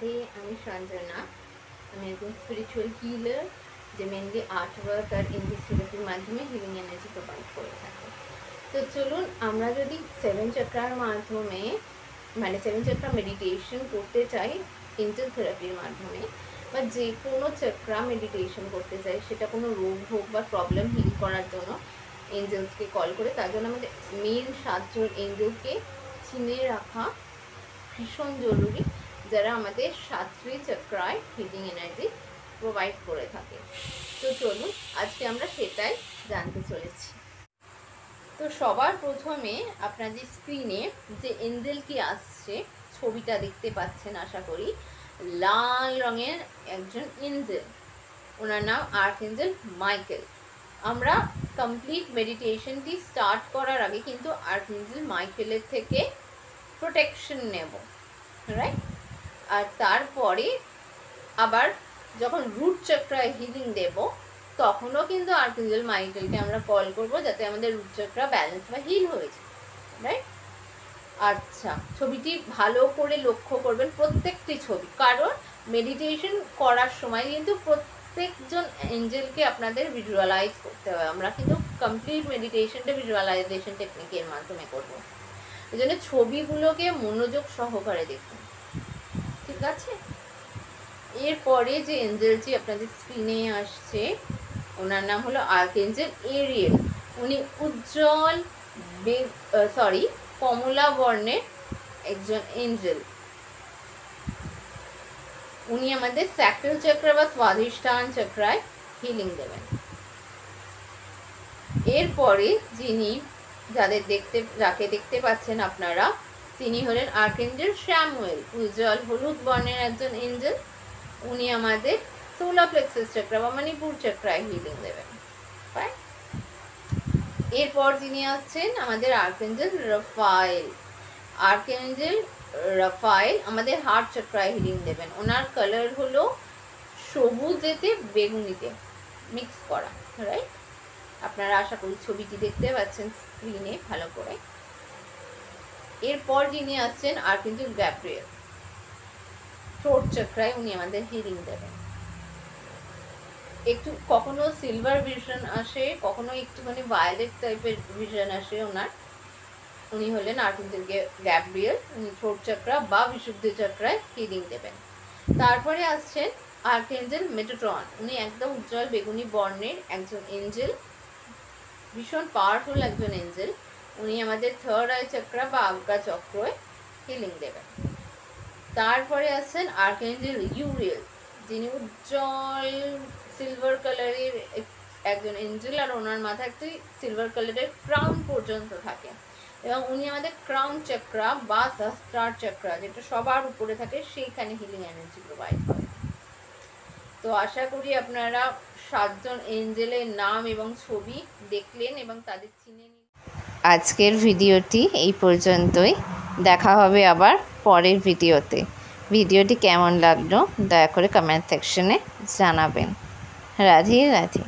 রাধে, আমি সঞ্জনা। আমি একজন স্পিরিচুয়াল হিলার যে মেনলি আর্ট ওয়ার্ক আর ইংলিশ থেরাপির মাধ্যমে হিলিং এনার্জি প্রোভাইড করে থাকে। তো চলুন আমরা যদি 7 চক্রার মাধ্যমে মানে 7 চক্রা মেডিটেশন করতে চাই এঞ্জেল থেরাপির মাধ্যমে, বা যে কোনো চক্রা মেডিটেশন করতে চাই, সেটা কোনো রোগ হোক বা প্রবলেম হিল করার জন্য এঞ্জেলসকে কল করে, তার জন্য আমাদের মেন 7জন এঞ্জেলকে চিনে রাখা ভীষণ জরুরি, যারা আমাদের 7টি চক্রায় হিলিং এনার্জি প্রোভাইড করে থাকে। তো চলুন আজকে আমরা সেটাই জানতে চলেছি। তো সবার প্রথমে আপনাদের স্ক্রিনে যে এঞ্জেলটি আসছে, ছবিটা দেখতে পাচ্ছেন আশা করি, লাল রঙের একজন এঞ্জেল, ওনার নাম আর্কএঞ্জেল মাইকেল। আমরা কমপ্লিট মেডিটেশনটি স্টার্ট করার আগে কিন্তু আর্কএঞ্জেল মাইকেলের থেকে প্রোটেকশন নেব, রাইট? আর তারপরে আবার যখন রুট চক্রায় হিলিং দেব, তখনও কিন্তু আর্কএঞ্জেল মাইকেলকে আমরা কল করব, যাতে আমাদের রুট চক্রা ব্যালেন্স বা হিল হয়ে যায়, রাইট? আচ্ছা, ছবিটি ভালো করে লক্ষ্য করবেন, প্রত্যেকটি ছবি, কারণ মেডিটেশন করার সময় কিন্তু প্রত্যেকজন এঞ্জেলকে আপনাদের ভিজুয়ালাইজ করতে হবে। আমরা কিন্তু কমপ্লিট মেডিটেশনটা ভিজুয়ালাইজেশন টেকনিকের মাধ্যমে করব, এই জন্য ছবিগুলোকে মনোযোগ সহকারে দেখুন, ঠিক আছে? এরপরে যে এঞ্জেলটি আপনাদের স্ক্রিনে আসছে, ওনার নাম হলো আর্কএঞ্জেল এরিয়েল। উনি উজ্জ্বল কমলা বর্ণের একজন এঞ্জেল। উনি আমাদের স্যাক্রাল চক্র বা স্বাধিষ্ঠান চক্রায় হিলিং দেবেন। এরপরে যাকে দেখতে পাচ্ছেন আপনারা, তিনি হলেন আর্কএঞ্জেল স্যামুয়েল, উজ্জ্বল হলুদ বর্ণের একজন এঞ্জেল। উনি আমাদের সোলার প্লেক্সাস চক্র বা মণিপুর চক্রায় হিলিং দেবেন। এরপর যিনি আসছেন আমাদের আর্কএঞ্জেল রাফায়েল। আর্কএঞ্জেল রাফায়েল আমাদের হার্ট চক্রায় হিলিং দেবেন। ওনার কালার হলো সবুজেতে বেগুনিতে মিক্স করা, রাইট? আপনারা আশা করি ছবিটি দেখতে পাচ্ছেন স্ক্রিনে ভালো করে। এরপর যিনি আসছেন আর্কএঞ্জেল গ্যাব্রিয়েল, থ্রোট চক্রায় উনি আমাদের হিলিং দেবেন। একটু কখনো সিলভার ভিশন আসে, কখনো একটুখানি ভায়োলেট টাইপের ভিশন আসে ওনার। উনি হলেন আর্কএঞ্জেল গ্যাব্রিয়েল। উনি থ্রোট চক্রা বা বিশুদ্ধ চক্রায় হিলিং দেবেন। তারপরে আসছেন আর্কএঞ্জেল মেটাট্রন। উনি একদম উজ্জ্বল বেগুনি বর্ণের একজন এঞ্জেল, ভীষণ পাওয়ারফুল একজন এঞ্জেল। উনি আমাদের থার্ড আই চক্রা বা আজ্ঞা চক্রয় হিলিং দেবেন। তারপরে আসছেন আর্কএঞ্জেল ইউরিয়েল, যিনি উজ্জ্বল সিলভার কালারের একজন এঞ্জেল, আর ওনার মাথায় একটি সিলভার কালারের ক্রাউন পর্যন্ত থাকে, এবং উনি আমাদের ক্রাউন চক্রা বা সহস্রার চক্রা, যেটা সবার উপরে থাকে, সেইখানে হিলিং এনার্জি প্রোভাইড করে। তো আশা করি আপনারা 7জন এঞ্জেলের নাম এবং ছবি দেখলেন এবং তাদের চিনে নিন। আজকের ভিডিওটি এই পর্যন্তই, দেখা হবে আবার পরের ভিডিওতে। ভিডিওটি কেমন লাগলো দয়া করে কমেন্ট সেকশনে জানাবেন। রাধে রাধে।